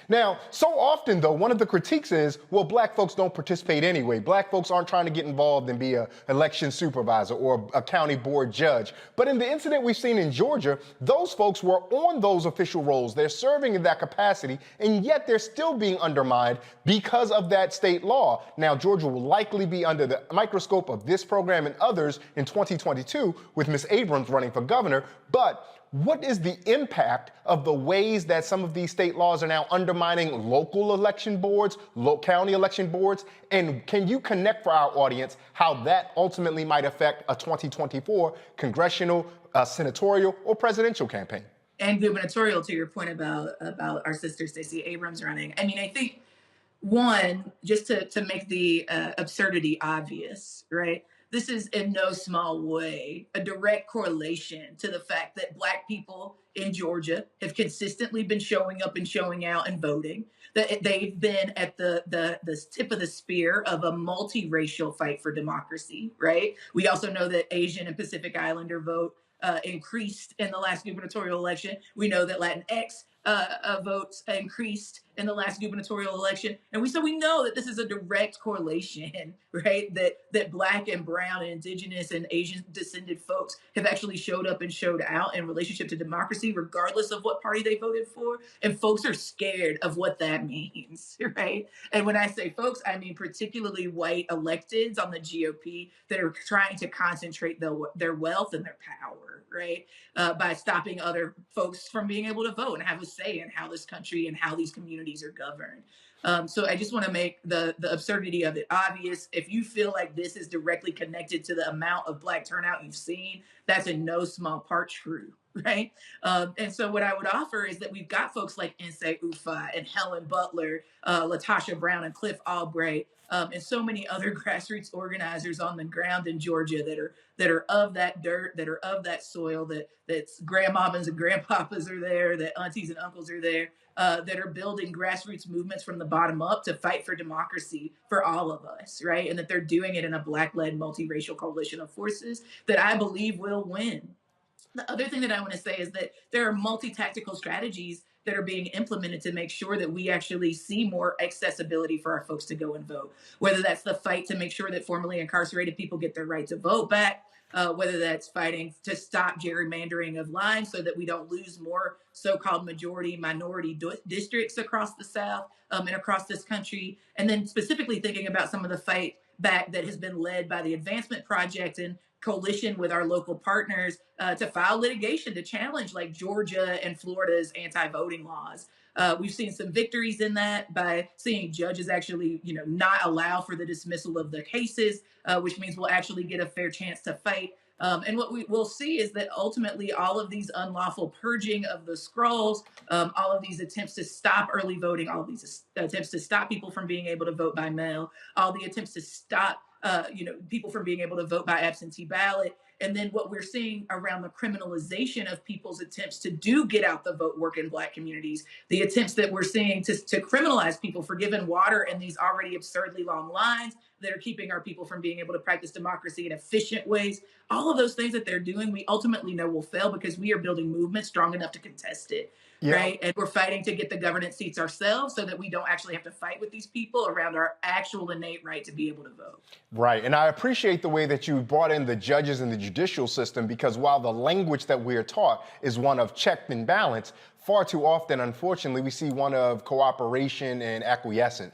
Now, so often, though, one of the critiques is, well, black folks don't participate anyway. Black folks aren't trying to get involved and be an election supervisor or a county board judge. But in the incident we've seen in Georgia, those folks were on those official roles. They're serving in that capacity, and yet they're still being undermined because of that state law. Now, Georgia will likely be under the microscope of this program and others in 2022 with Ms. Abrams running for governor. But what is the impact of the ways that some of these state laws are now undermining local election boards, county election boards? And can you connect for our audience how that ultimately might affect a 2024 congressional, senatorial, or presidential campaign? And gubernatorial, to your point about our sister Stacey Abrams running. I mean, I think one, just to make the absurdity obvious, right? This is in no small way a direct correlation to the fact that Black people in Georgia have consistently been showing up and showing out and voting. That they've been at the tip of the spear of a multiracial fight for democracy, right? We also know that Asian and Pacific Islander vote increased in the last gubernatorial election. We know that Latinx votes increased in the last gubernatorial election, and we know that this is a direct correlation, right? That Black and Brown and Indigenous and Asian descended folks have actually showed up and showed out in relationship to democracy, regardless of what party they voted for. And folks are scared of what that means, right? And when I say folks, I mean particularly white electeds on the GOP that are trying to concentrate their wealth and their power, right? By stopping other folks from being able to vote and have a say in how this country and how these communities are governed. So I just want to make the absurdity of it obvious. If you feel like this is directly connected to the amount of Black turnout you've seen, that's in no small part true, right? And so what I would offer is that we've got folks like Nse Ufa and Helen Butler, Latasha Brown and Cliff Albright, and so many other grassroots organizers on the ground in Georgia that are of that dirt, that are of that soil, that's grandmamas and grandpapas are there, that aunties and uncles are there, that are building grassroots movements from the bottom up to fight for democracy for all of us, right? And that they're doing it in a Black-led multiracial coalition of forces that I believe will win. The other thing that I want to say is that there are multi-tactical strategies that are being implemented to make sure that we actually see more accessibility for our folks to go and vote. Whether that's the fight to make sure that formerly incarcerated people get their right to vote back, whether that's fighting to stop gerrymandering of lines so that we don't lose more so-called majority minority districts across the South and across this country. And then specifically thinking about some of the fight back that has been led by the Advancement Project and coalition with our local partners to file litigation to challenge like Georgia and Florida's anti-voting laws. We've seen some victories in that by seeing judges actually, not allow for the dismissal of the cases, which means we'll actually get a fair chance to fight. And what we will see is that ultimately all of these unlawful purging of the scrolls, all of these attempts to stop early voting, all of these attempts to stop people from being able to vote by mail, all the attempts to stop people from being able to vote by absentee ballot. And then what we're seeing around the criminalization of people's attempts to do get out the vote work in Black communities, the attempts that we're seeing to criminalize people for giving water in these already absurdly long lines that are keeping our people from being able to practice democracy in efficient ways. All of those things that they're doing, we ultimately know will fail because we are building movements strong enough to contest it. Yeah. Right. And we're fighting to get the governance seats ourselves so that we don't actually have to fight with these people around our actual innate right to be able to vote. Right. And I appreciate the way that you brought in the judges and the judicial system, because while the language that we're taught is one of check and balance, far too often, unfortunately, we see one of cooperation and acquiescence.